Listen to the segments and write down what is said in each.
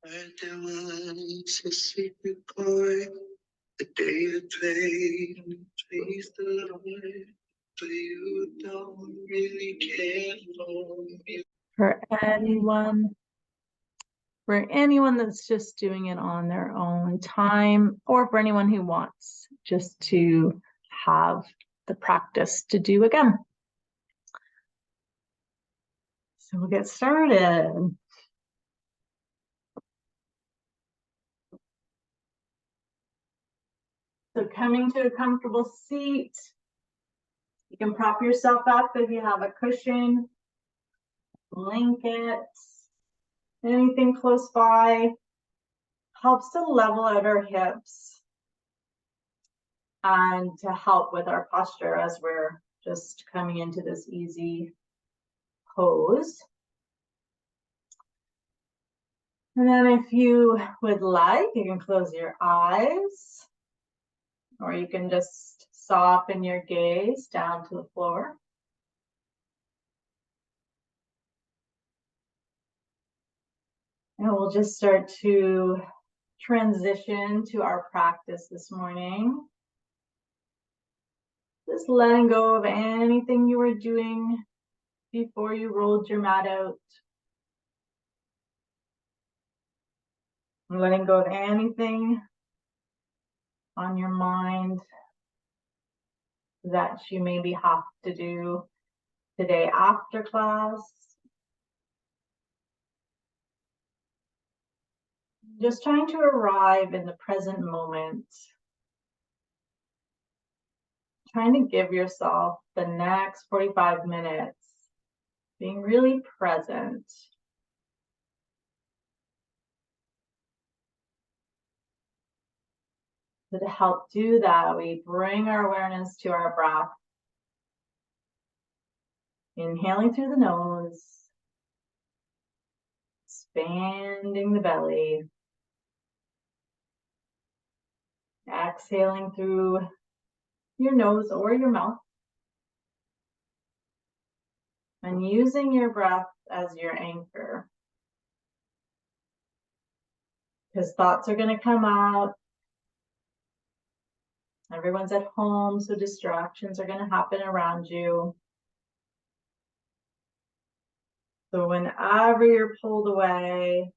Heard there was a secret chord, the day you played and pleased the Lord, but you don't really care for me. For anyone that's just doing it on their own time, or for anyone who wants just to have the practice to do again. So we'll get started. So coming to a comfortable seat, you can prop yourself up if you have a cushion, blanket, anything close by. Helps to level out our hips and to help with our posture as we're just coming into this easy pose. And then if you would like, you can close your eyes, or you can just soften your gaze down to the floor. And we'll just start to transition to our practice this morning. Just letting go of anything you were doing before you rolled your mat out. Letting go of anything on your mind that you maybe have to do today after class. Just trying to arrive in the present moment. Trying to give yourself the next 45 minutes being really present. So to help do that, we bring our awareness to our breath. Inhaling through the nose, expanding the belly. Exhaling through your nose or your mouth. And using your breath as your anchor. Because thoughts are going to come out. Everyone's at home, so distractions are going to happen around you. So whenever you're pulled away,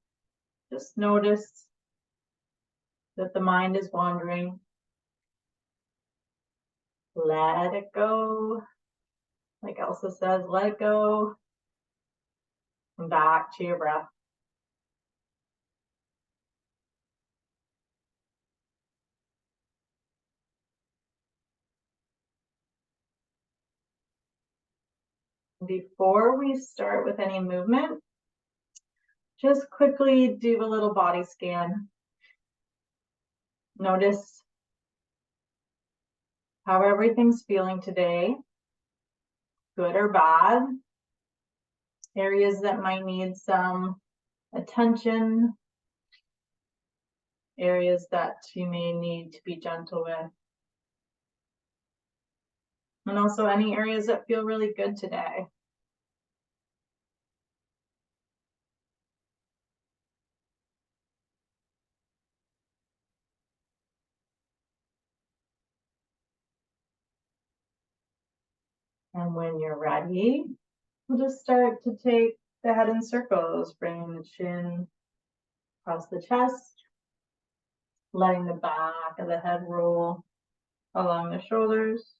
just notice that the mind is wandering. Let it go. Like Elsa says, let it go. And back to your breath. Before we start with any movement, just quickly do a little body scan. Notice how everything's feeling today, good or bad. Areas that might need some attention, areas that you may need to be gentle with. And also any areas that feel really good today. And when you're ready, we'll just start to take the head in circles, bringing the chin across the chest, letting the back of the head roll along the shoulders.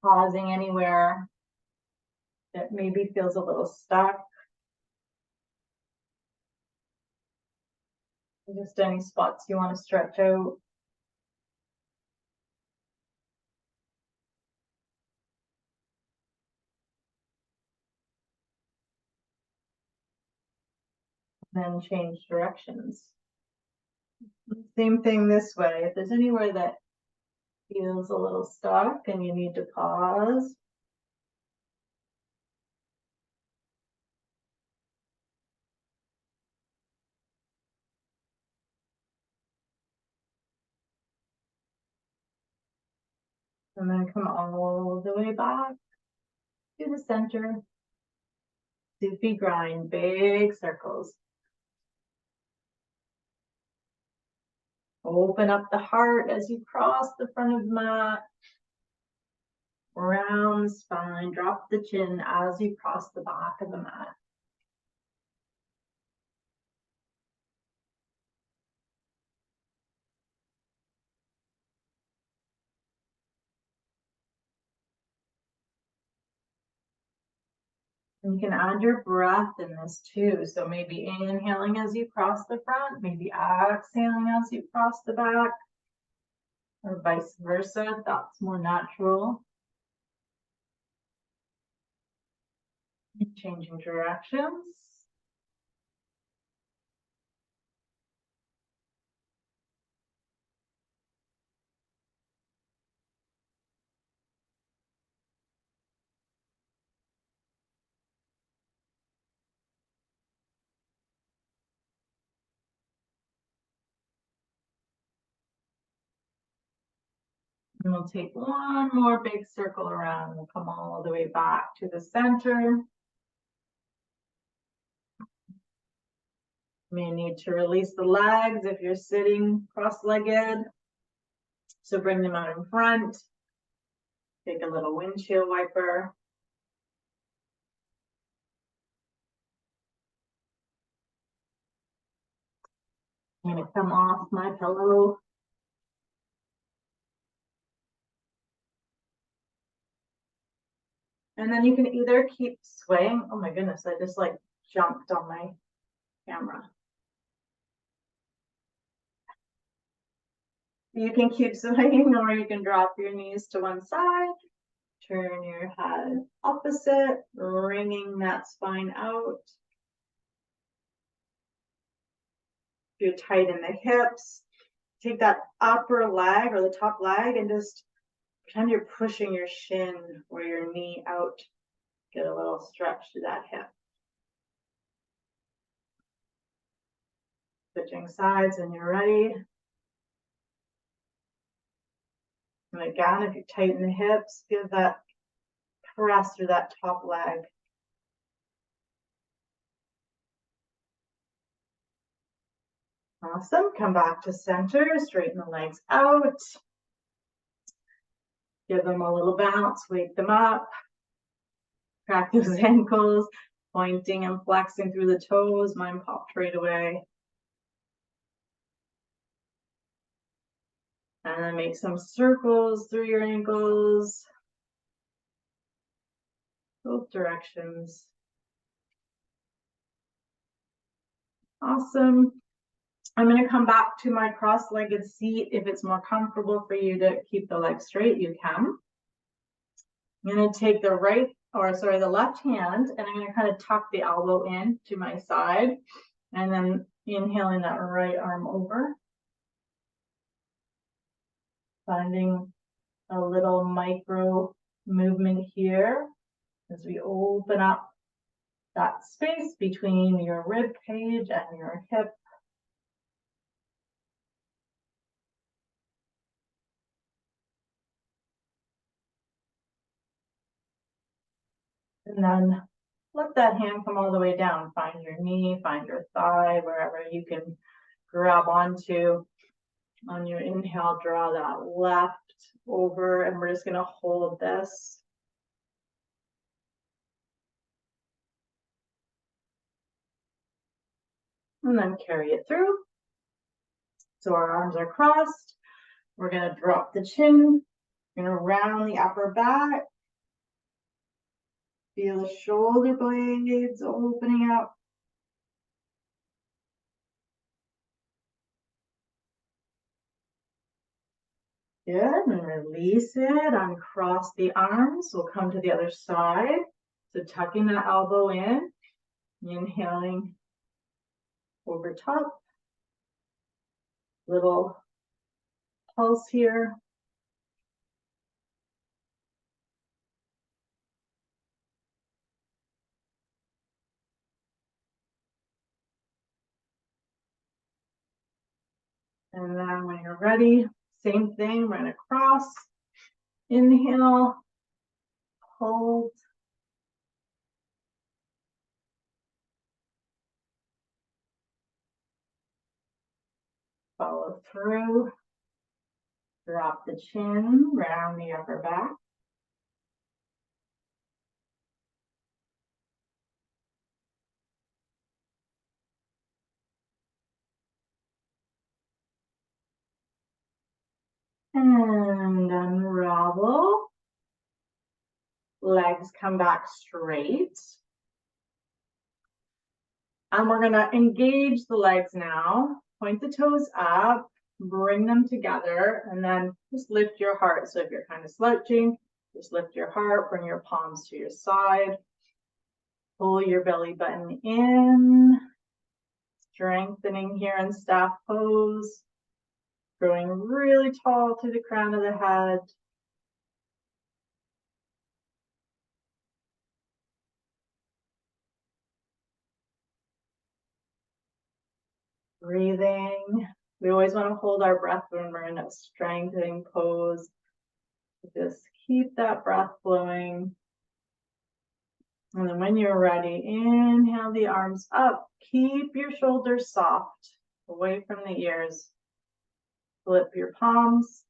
Pausing anywhere that maybe feels a little stuck. Just any spots you want to stretch out. Then change directions. Same thing this way. If there's anywhere that feels a little stuck and you need to pause, And then come all the way back to the center. Soupy grind, big circles. Open up the heart as you cross the front of the mat. Round spine, drop the chin as you cross the back of the mat. And you can add your breath in this too. So maybe inhaling as you cross the front, maybe exhaling as you cross the back, or vice versa if that's more natural. Changing directions. And we'll take one more big circle around and come all the way back to the center. You may need to release the legs if you're sitting cross-legged. So bring them out in front. Take a little windshield wiper. I'm gonna come off my pillow. And then you can either keep swaying. Oh my goodness, I just like jumped on my camera. You can keep swaying or you can drop your knees to one side. Turn your head opposite, wringing that spine out. If you're tight in the hips, take that upper leg or the top leg and just pretend you're pushing your shin or your knee out. Get a little stretch to that hip. Switching sides when you're ready. And again, if you tighten the hips, give that press through that top leg. Awesome. Come back to center, straighten the legs out. Give them a little bounce, wake them up. Crack those ankles, pointing and flexing through the toes. Mine popped right away. And then make some circles through your ankles. Both directions. Awesome. I'm going to come back to my cross-legged seat. If it's more comfortable for you to keep the legs straight, you can. I'm going to take the left hand, and I'm going to kind of tuck the elbow in to my side, and then inhaling that right arm over. Finding a little micro movement here as we open up that space between your rib cage and your hip. And then let that hand come all the way down. Find your knee, find your thigh, wherever you can grab onto. On your inhale, draw that left over, and we're just going to hold this. And then carry it through. So our arms are crossed. We're going to drop the chin. We're going to round the upper back. Feel the shoulder blades opening up. Good, and release it, uncross the arms. We'll come to the other side. So tucking that elbow in, inhaling over top. Little pulse here. And then when you're ready, same thing, we're gonna cross. Inhale, hold. Follow through. Drop the chin, round the upper back. And unravel. Legs come back straight. And we're gonna engage the legs now. Point the toes up, bring them together, and then just lift your heart. So if you're kind of slouching, just lift your heart, bring your palms to your side. Pull your belly button in. Strengthening here in staff pose. Growing really tall to the crown of the head. Breathing. We always want to hold our breath when we're in a strengthening pose. Just keep that breath flowing. And then when you're ready, inhale the arms up. Keep your shoulders soft, away from the ears. Flip your palms.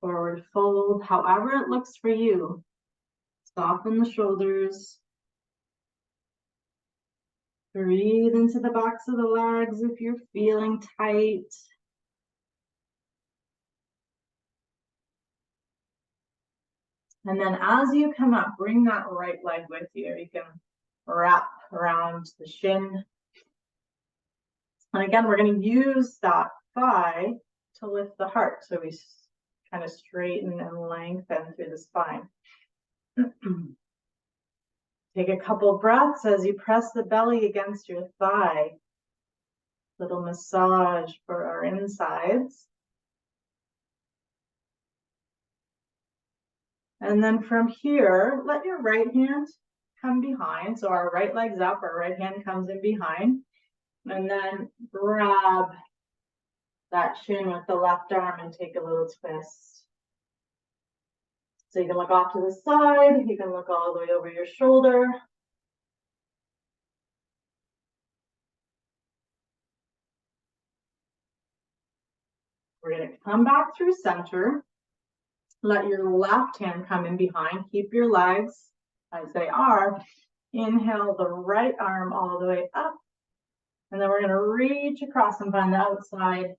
Forward fold, however it looks for you. Soften the shoulders. Breathe into the backs of the legs if you're feeling tight. And then as you come up, bring that right leg with you. You can wrap around the shin. And again, we're going to use that thigh to lift the heart. So we kind of straighten and lengthen through the spine. Take a couple breaths as you press the belly against your thigh. Little massage for our insides. And then from here, let your right hand come behind. So our right leg's up, our right hand comes in behind. And then grab that shin with the left arm and take a little twist. So you can look off to the side, you can look all the way over your shoulder. We're going to come back through center. Let your left hand come in behind. Keep your legs as they are. Inhale the right arm all the way up. And then we're going to reach across and find the outside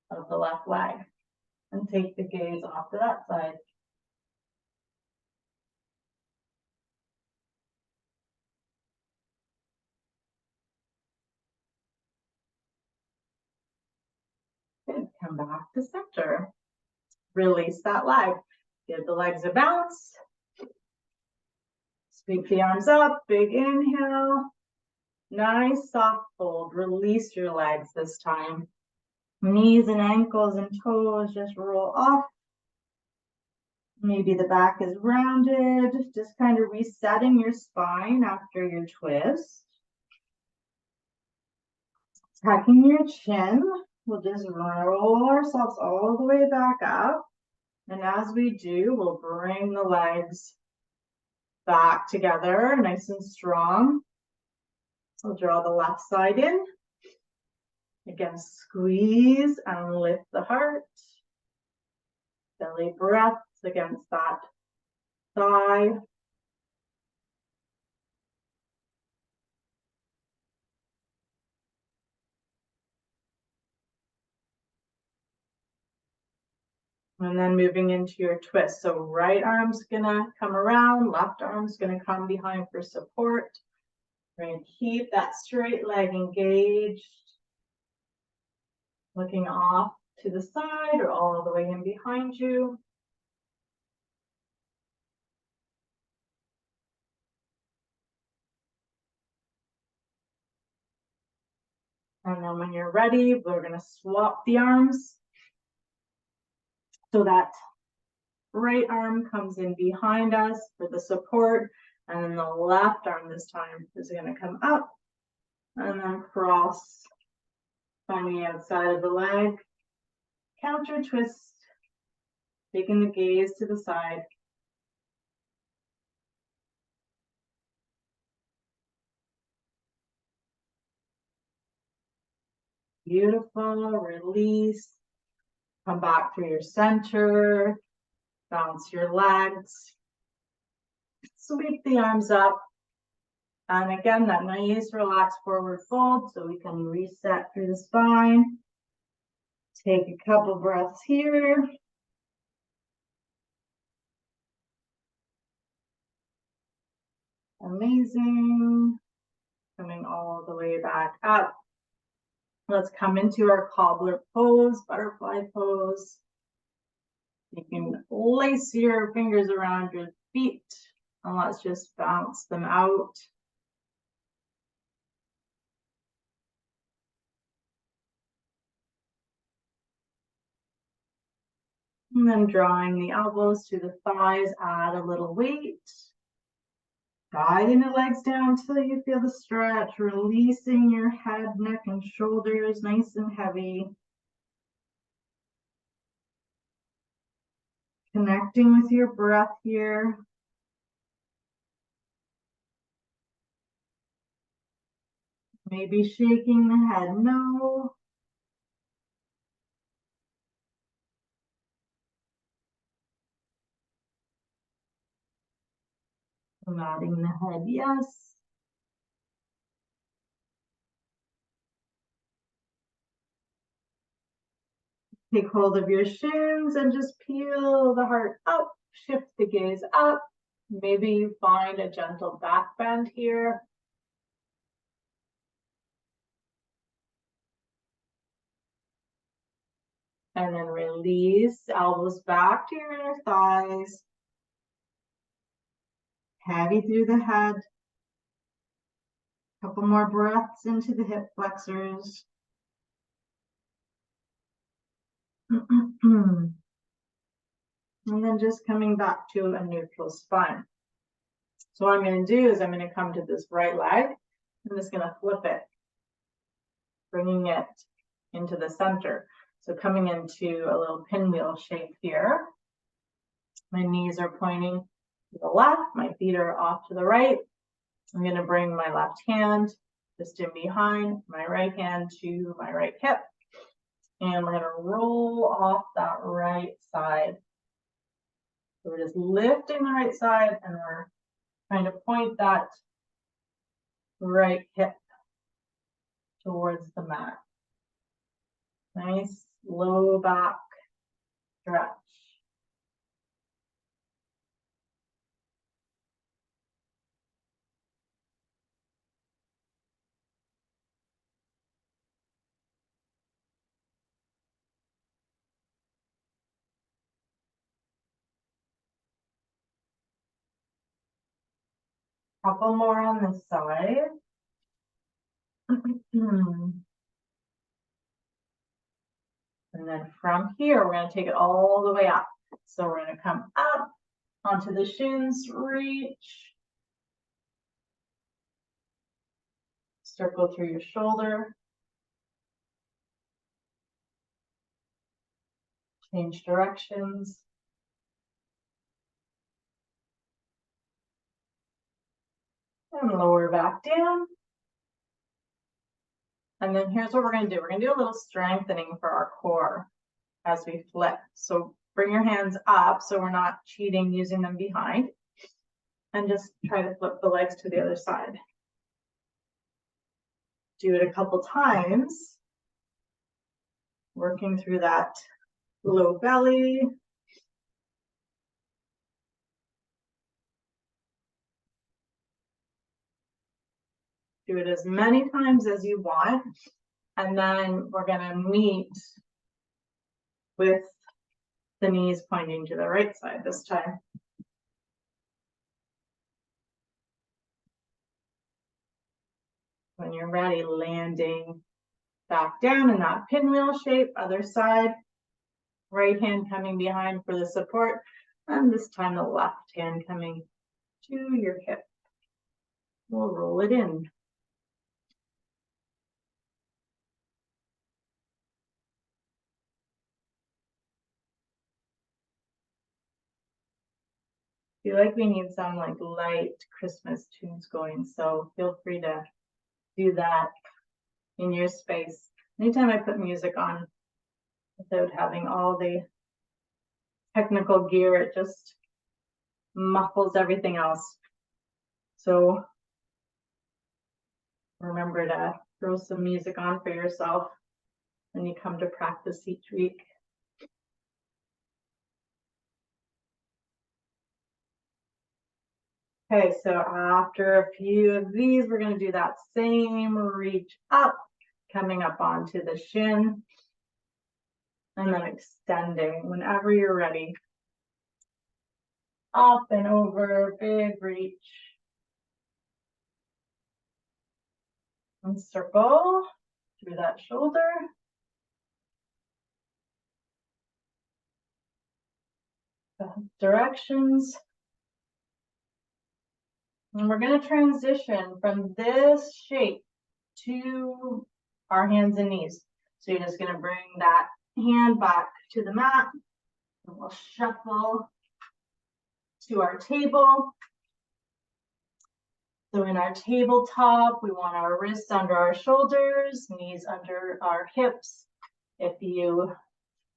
of the left leg. And take the gaze off to that side. Good. Come back to center. Release that leg. Give the legs a bounce. Sweep the arms up. Big inhale. Nice soft fold. Release your legs this time. Knees and ankles and toes just roll off. Maybe the back is rounded. Just kind of resetting your spine after your twist. Tucking your chin. We'll just roll ourselves all the way back up. And as we do, we'll bring the legs back together, nice and strong. We'll draw the left side in. Again, squeeze and lift the heart. Belly breaths against that thigh. And then moving into your twist. So right arm's gonna come around, left arm's gonna come behind for support. We're gonna keep that straight leg engaged. Looking off to the side or all the way in behind you. And then when you're ready, we're gonna swap the arms. So that right arm comes in behind us for the support, and then the left arm this time is going to come up and then cross, finding the outside of the leg. Counter twist. Taking the gaze to the side. Beautiful, release. Come back through your center. Bounce your legs. Sweep the arms up. And again, that nice relaxed forward fold so we can reset through the spine. Take a couple breaths here. Amazing. Coming all the way back up. Let's come into our cobbler pose, butterfly pose. You can lace your fingers around your feet and let's just bounce them out. And then drawing the elbows to the thighs, add a little weight. Guiding the legs down till you feel the stretch, releasing your head, neck, and shoulders nice and heavy. Connecting with your breath here. Maybe shaking the head no. Nodding the head yes. Take hold of your shins and just peel the heart up, shift the gaze up. Maybe you find a gentle back bend here. And then release, elbows back to your inner thighs. Heavy through the head. Couple more breaths into the hip flexors. And then just coming back to a neutral spine. So what I'm going to do is I'm going to come to this right leg. I'm just going to flip it, bringing it into the center. So coming into a little pinwheel shape here. My knees are pointing to the left. My feet are off to the right. I'm going to bring my left hand just in behind my right hand to my right hip. And we're going to roll off that right side. So we're just lifting the right side and we're trying to point that right hip towards the mat. Nice low back stretch. Couple more on this side. And then from here, we're going to take it all the way up. So we're going to come up onto the shins, reach. Circle through your shoulder. Change directions. And lower back down. And then here's what we're going to do. We're going to do a little strengthening for our core as we flip. So bring your hands up so we're not cheating using them behind. And just try to flip the legs to the other side. Do it a couple times. Working through that low belly. Do it as many times as you want. And then we're going to meet with the knees pointing to the right side this time. When you're ready, landing back down in that pinwheel shape, other side. Right hand coming behind for the support. And this time the left hand coming to your hip. We'll roll it in. feel like we need some like light Christmas tunes going, so feel free to do that in your space. Anytime I put music on without having all the technical gear, it just muffles everything else. So remember to throw some music on for yourself when you come to practice each week. Okay, so after a few of these, we're going to do that same reach up, coming up onto the shin, and then extending whenever you're ready. Up and over, big reach. And circle through that shoulder. Directions. And we're going to transition from this shape to our hands and knees. So you're just going to bring that hand back to the mat. And we'll shuffle to our table. So in our tabletop, we want our wrists under our shoulders, knees under our hips. If you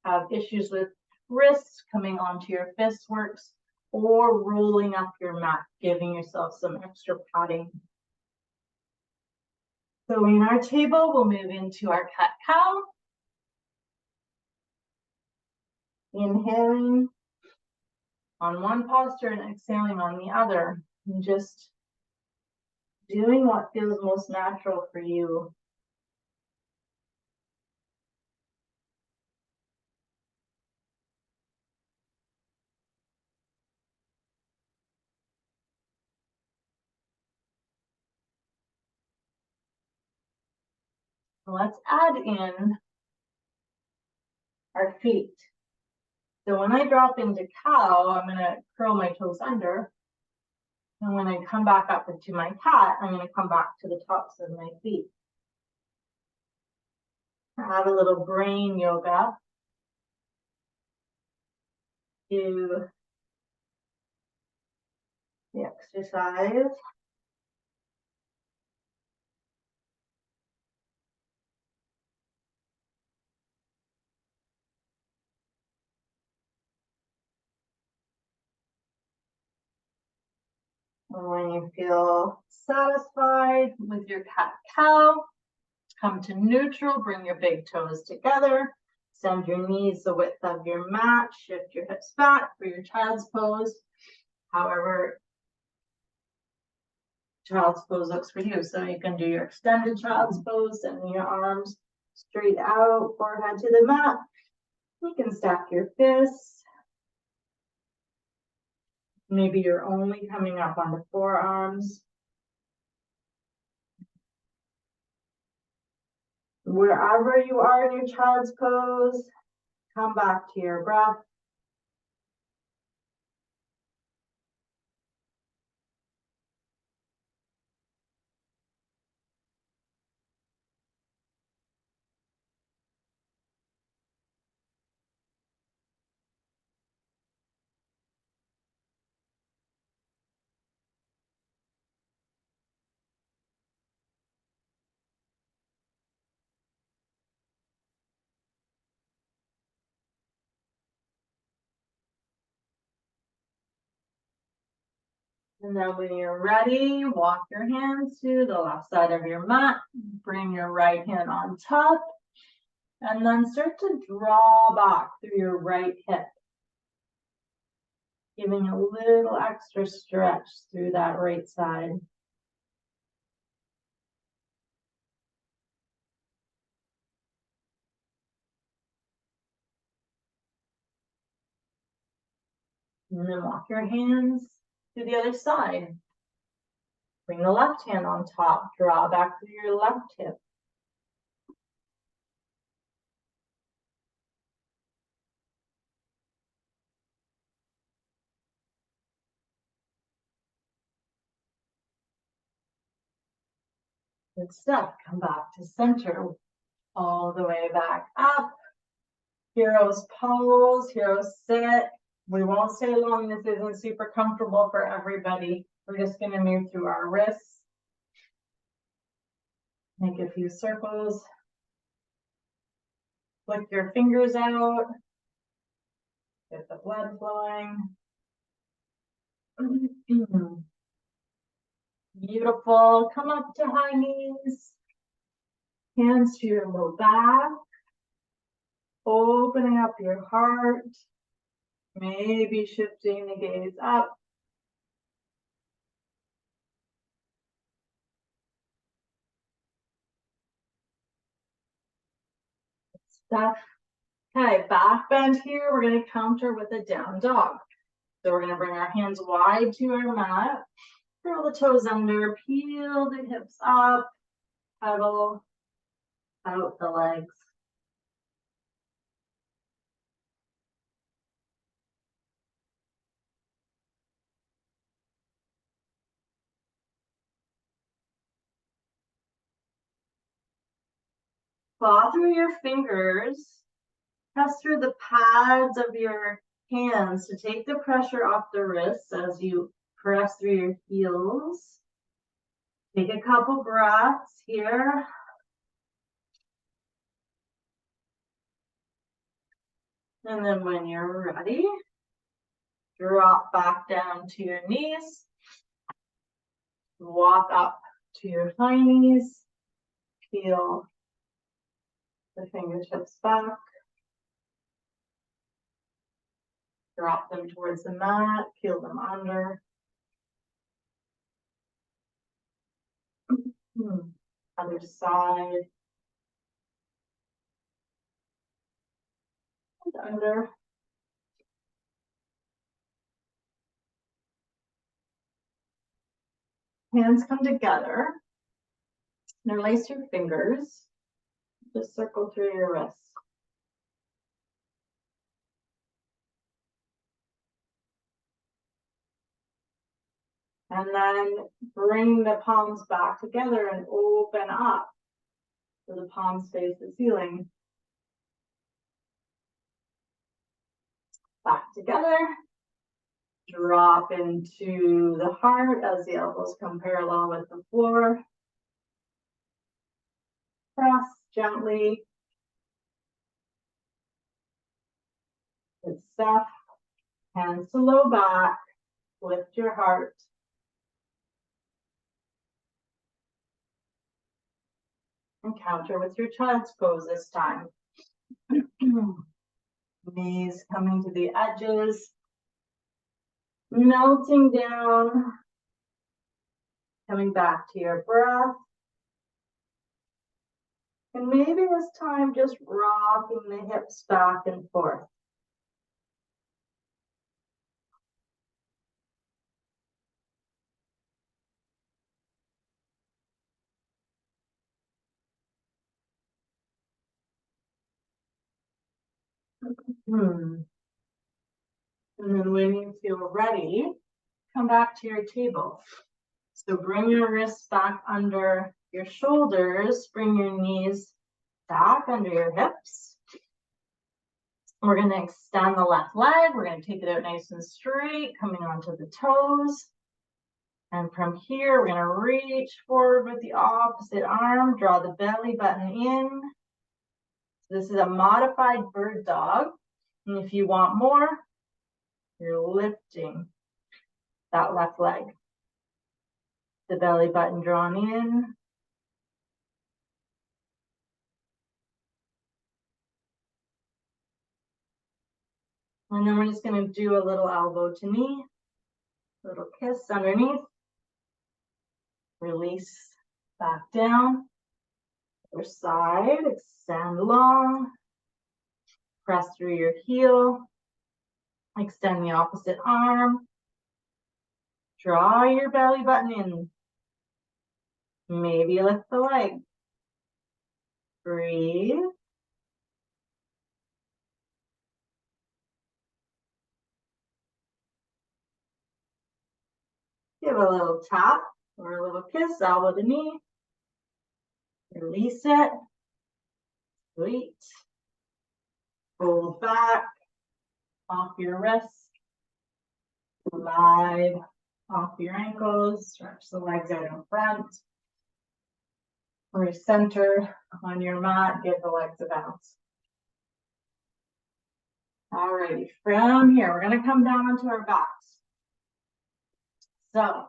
have issues with wrists, coming onto your fists works, or rolling up your mat, giving yourself some extra padding. So in our table, we'll move into our cat-cow. Inhaling on one posture and exhaling on the other. And just doing what feels most natural for you. Let's add in our feet. So when I drop into cow, I'm going to curl my toes under. And when I come back up into my cat, I'm going to come back to the tops of my feet. Add a little brain yoga to the exercise. And when you feel satisfied with your cat-cow, come to neutral, bring your big toes together, send your knees the width of your mat, shift your hips back for your child's pose. However, child's pose looks for you. So you can do your extended child's pose, sending your arms straight out, forehead to the mat. You can stack your fists. Maybe you're only coming up on the forearms. Wherever you are in your child's pose, come back to your breath. And then when you're ready, walk your hands to the left side of your mat. Bring your right hand on top. And then start to draw back through your right hip. Giving a little extra stretch through that right side. And then walk your hands to the other side. Bring the left hand on top. Draw back through your left hip. Good stuff. Come back to center. All the way back up. Hero's pose, hero sit. We won't stay long. This isn't super comfortable for everybody. We're just going to move through our wrists. Make a few circles. Flick your fingers out. Get the blood flowing. Beautiful. Come up to high knees. Hands to your low back. Opening up your heart. Maybe shifting the gaze up. Stuff. Okay, back bend here. We're going to counter with a down dog. So we're going to bring our hands wide to our mat. Curl the toes under. Peel the hips up. Pedal out the legs. Claw through your fingers. Press through the pads of your hands to take the pressure off the wrists as you press through your heels. Take a couple breaths here. And then when you're ready, drop back down to your knees. Walk up to your high knees. Peel the fingertips back. Drop them towards the mat. Peel them under. Other side. And under. Hands come together. Interlace your fingers. Just circle through your wrists. And then bring the palms back together and open up so the palms face the ceiling. Back together. Drop into the heart as the elbows come parallel with the floor. Press gently. Good stuff. Hands to low back. Lift your heart. And counter with your child's pose this time. Knees coming to the edges. Melting down. Coming back to your breath. And maybe this time just rocking the hips back and forth. And then when you feel ready, come back to your table. So bring your wrists back under your shoulders, bring your knees back under your hips. We're going to extend the left leg. We're going to take it out nice and straight, coming onto the toes. And from here, we're going to reach forward with the opposite arm, draw the belly button in. This is a modified bird dog. And if you want more, you're lifting that left leg. The belly button drawn in. And then we're just going to do a little elbow to knee, little kiss underneath. Release back down. Other side, extend long. Press through your heel. Extend the opposite arm. Draw your belly button in. Maybe lift the leg. Breathe. Give a little tap or a little kiss, elbow to knee. Release it. Sweet. Fold back off your wrist. Slide off your ankles, stretch the legs out in front. Recenter on your mat, give the legs a bounce. Alrighty, from here, we're gonna come down onto our backs. So,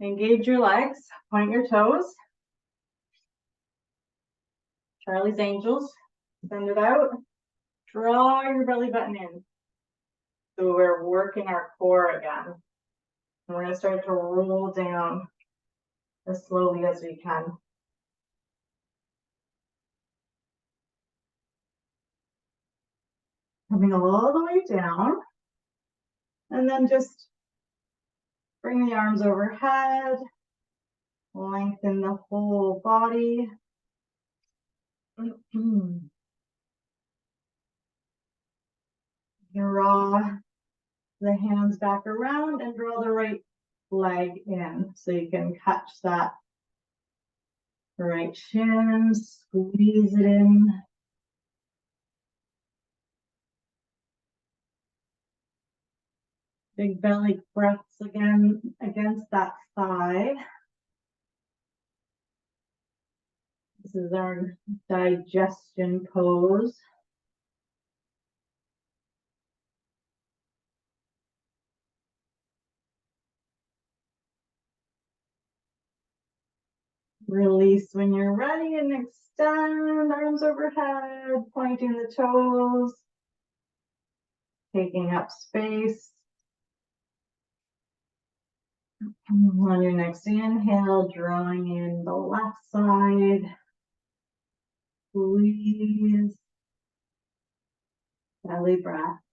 engage your legs, point your toes. Charlie's Angels, send it out. Draw your belly button in. So we're working our core again. And we're gonna start to roll down as slowly as we can. Coming all the way down. And then just bring the arms overhead. Lengthen the whole body. Draw the hands back around and draw the right leg in so you can catch that right shin, squeeze it in. Big belly breaths again against that thigh. This is our digestion pose. Release when you're ready and extend, arms overhead, pointing the toes, taking up space. On your next inhale, drawing in the left side. Squeeze. Belly breaths.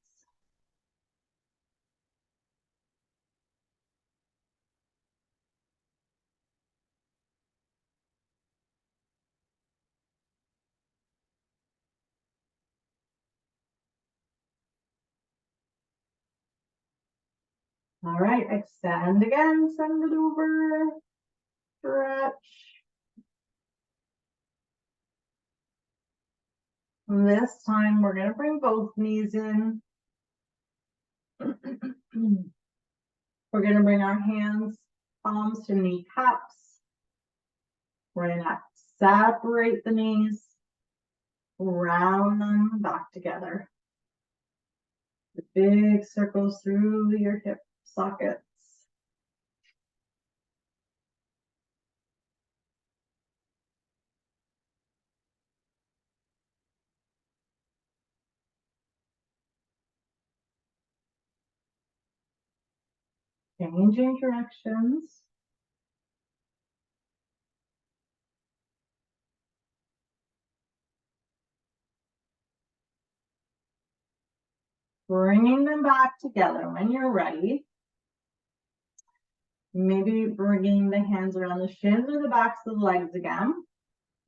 All right, extend again, send it over, stretch. And this time we're gonna bring both knees in. We're gonna bring our hands, palms to kneecaps. We're gonna separate the knees, round them back together. The big circles through your hip sockets. Changing directions. Bringing them back together when you're ready. Maybe bringing the hands around the shins or the backs of the legs again.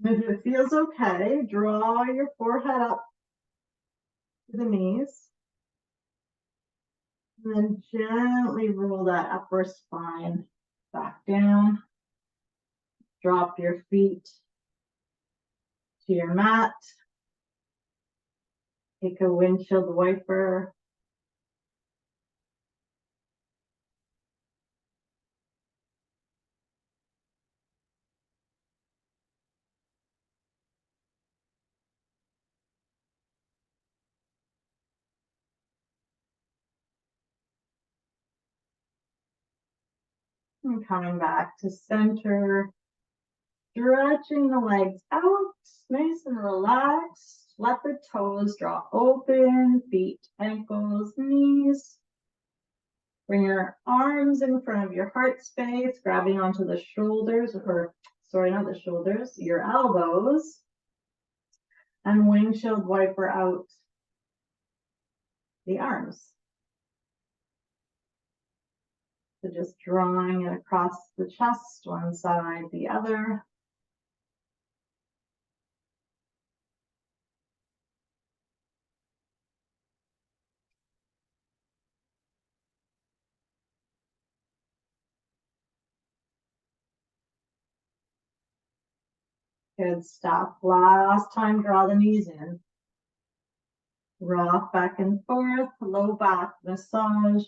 If it feels okay, draw your forehead up to the knees. And then gently roll that upper spine back down. Drop your feet to your mat. Take a windshield wiper. And coming back to center. Stretching the legs out, nice and relaxed. Let the toes draw open, feet, ankles, knees. Bring your arms in front of your heart space, grabbing onto the shoulders, or sorry, not the shoulders, your elbows. And windshield wiper out the arms. So just drawing it across the chest, one side, the other. Good stuff. Last time, draw the knees in. Rock back and forth, low back massage.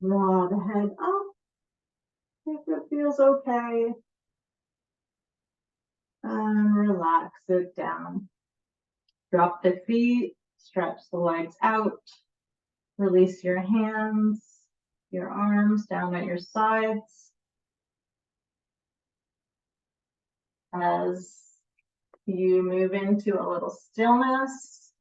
Draw the head up if it feels okay. And relax it down. Drop the feet, stretch the legs out. Release your hands, your arms down at your sides. As you move into a little stillness,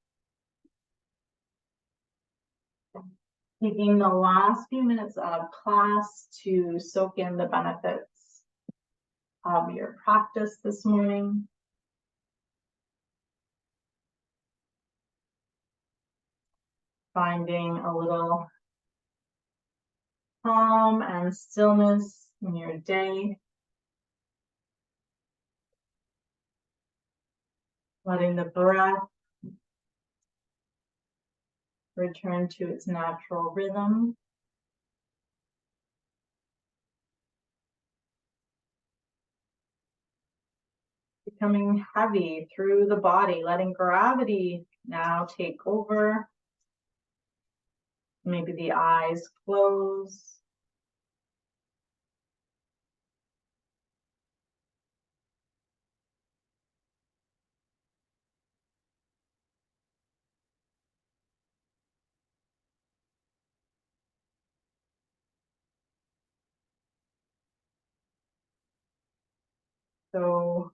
taking the last few minutes of class to soak in the benefits of your practice this morning. Finding a little calm and stillness in your day. Letting the breath return to its natural rhythm. Becoming heavy through the body, letting gravity now take over. Maybe the eyes close. So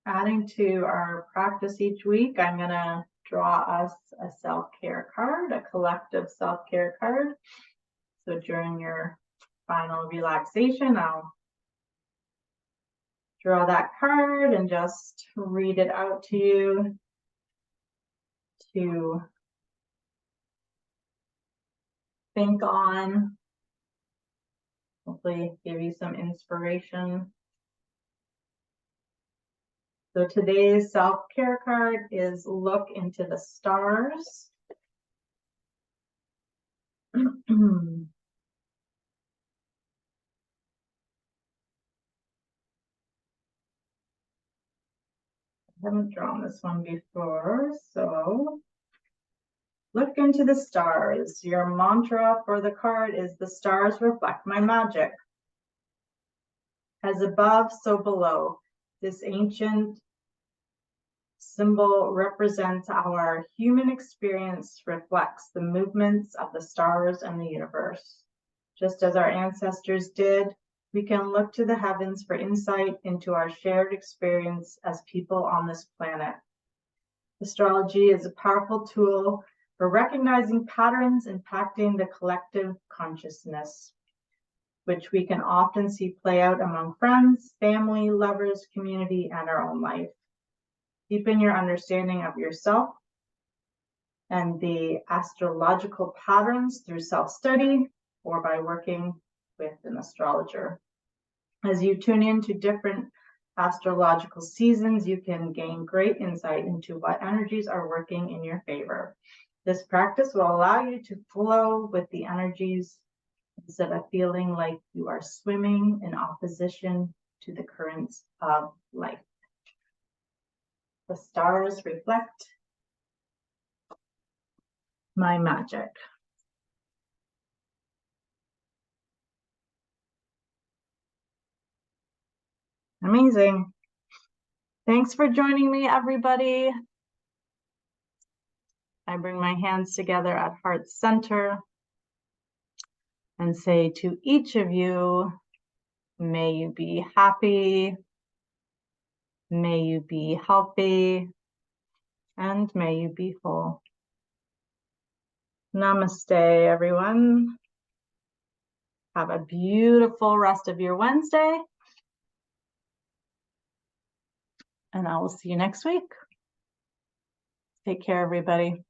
adding to our practice each week, I'm going to draw us a self-care card, a collective self-care card. So during your final relaxation, I'll draw that card and just read it out to you to think on, hopefully give you some inspiration. So today's self-care card is Look into the Stars. I haven't drawn this one before, so look into the stars. Your mantra for the card is the stars reflect my magic. As above, so below. This ancient symbol represents our human experience, reflects the movements of the stars and the universe. Just as our ancestors did, we can look to the heavens for insight into our shared experience as people on this planet. Astrology is a powerful tool for recognizing patterns impacting the collective consciousness, which we can often see play out among friends, family, lovers, community, and our own life. Deepen your understanding of yourself and the astrological patterns through self-study or by working with an astrologer. As you tune into different astrological seasons, you can gain great insight into what energies are working in your favor. This practice will allow you to flow with the energies instead of feeling like you are swimming in opposition to the currents of life. The stars reflect my magic. Amazing. Thanks for joining me, everybody. I bring my hands together at heart center and say to each of you, may you be happy, may you be healthy, and may you be whole. Namaste, everyone. Have a beautiful rest of your Wednesday. And I will see you next week. Take care, everybody.